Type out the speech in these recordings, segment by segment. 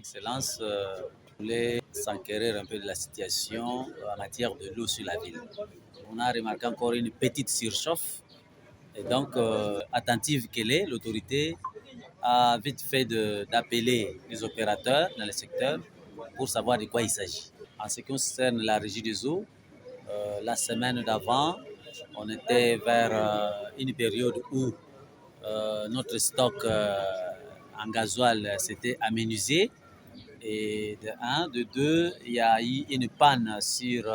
Excellence voulait s'enquérir un peu de la situation en matière de l'eau sur la ville. On a remarqué encore une petite surchauffe et donc, attentive qu'elle est, l'autorité a vite fait d'appeler les opérateurs dans le secteur pour savoir de quoi il s'agit. En ce qui concerne la régie des eaux, la semaine d'avant, on était vers une période où notre stock en gasoil s'était aménusé. Et de un, de deux, il y a eu une panne sur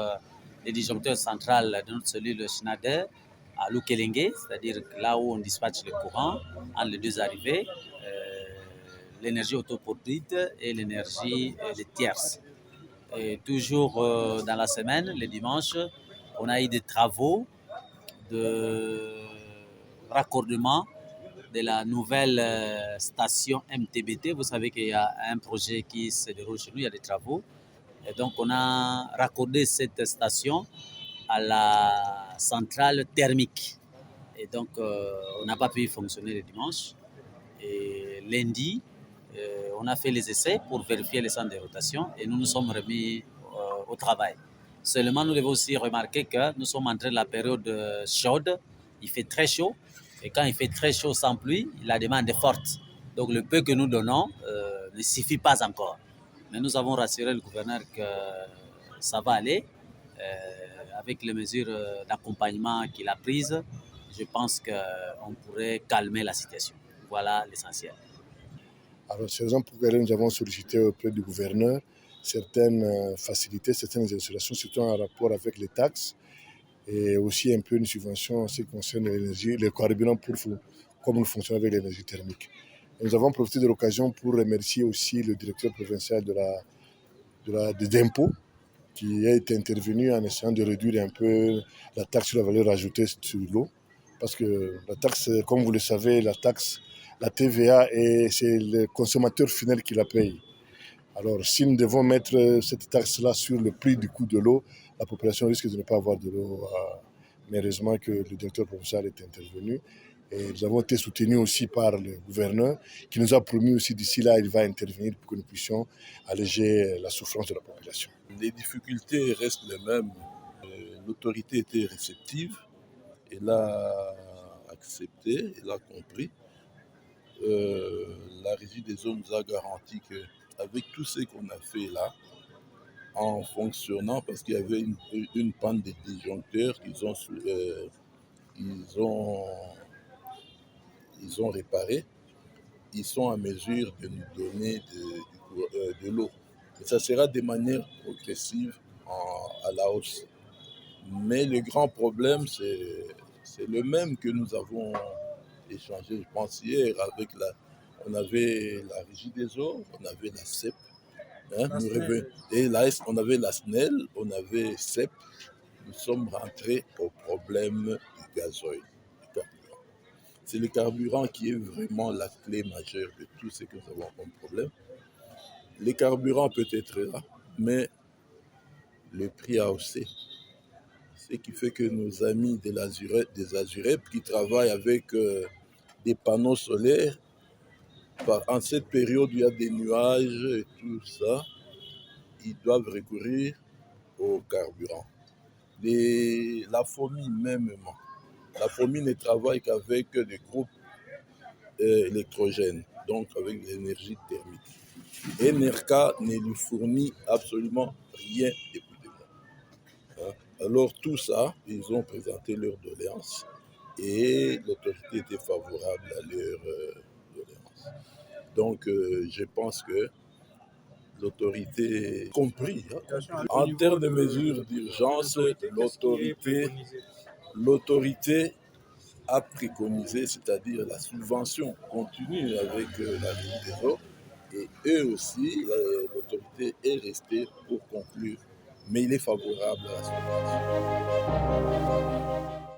les disjoncteurs central de notre cellule Schneider à Lukelenge, c'est-à-dire là où on dispatche le courant, entre les deux arrivées, l'énergie autoproduite et l'énergie des tierces. Et toujours dans la semaine, les dimanches, on a eu des travaux de raccordement de la nouvelle station MTBT. Vous savez qu'il y a un projet qui se déroule chez nous, il y a des travaux. Et donc, on a raccordé cette station à la centrale thermique. Et donc, on n'a pas pu fonctionner le dimanche. Et lundi, on a fait les essais pour vérifier les centres de rotation et nous nous sommes remis au travail. Seulement, nous devons aussi remarquer que nous sommes entrés dans la période chaude. Il fait très chaud. Et quand il fait très chaud sans pluie, la demande est forte. Donc, le peu que nous donnons ne suffit pas encore. Mais nous avons rassuré le gouverneur que ça va aller. Avec les mesures d'accompagnement qu'il a prises, je pense qu'on pourrait calmer la situation. Voilà l'essentiel. Alors, c'est la raison pour laquelle nous avons sollicité auprès du gouverneur certaines facilités, certaines installations, surtout en rapport avec les taxes et aussi un peu une subvention en ce qui concerne l'énergie, le carburant pour comme nous fonctionnons avec l'énergie thermique. Et nous avons profité de l'occasion pour remercier aussi le directeur provincial des impôts qui a été intervenu en essayant de réduire un peu la taxe sur la valeur ajoutée sur l'eau. Parce que la taxe, comme vous le savez, la TVA, c'est le consommateur final qui la paye. Alors, si nous devons mettre cette taxe-là sur le prix du coût de l'eau, la population risque de ne pas avoir de l'eau. Mais heureusement que le directeur provincial est intervenu. Et nous avons été soutenus aussi par le gouverneur qui nous a promis aussi d'ici là, il va intervenir pour que nous puissions alléger la souffrance de la population. Les difficultés restent les mêmes. L'autorité était réceptive, elle a accepté, elle a compris. La régie des eaux nous a garanti qu'avec tout ce qu'on a fait là, en fonctionnant, parce qu'il y avait une panne des disjoncteurs ils ont réparé, ils sont en mesure de nous donner de l'eau. Et ça sera de manière progressive à la hausse. Mais le grand problème, c'est le même que nous avons échangé, je pense, hier. On avait la régie des eaux, on avait la CEP, et là, on avait la SNEL, on avait CEP. Nous sommes rentrés au problème du gazoil. C'est le carburant qui est vraiment la clé majeure de tout ce que nous avons comme problème. Les carburants peut être là, mais le prix a haussé. Ce qui fait que nos amis des Azurep qui travaillent avec des panneaux solaires, en cette période où il y a des nuages et tout ça, ils doivent recourir au carburant. La FOMI mêmement. La FOMI ne travaille qu'avec des groupes électrogènes, donc avec l'énergie thermique. Et NERCA ne lui fournit absolument rien depuis des mois. Alors tout ça, ils ont présenté leur doléance et l'autorité était favorable à leur doléance. Donc je pense que l'autorité a compris. En termes de mesures d'urgence, l'autorité a préconisé, c'est-à-dire la subvention continue avec la régie des eaux. Et eux aussi, l'autorité est restée pour conclure. Mais il est favorable à la subvention.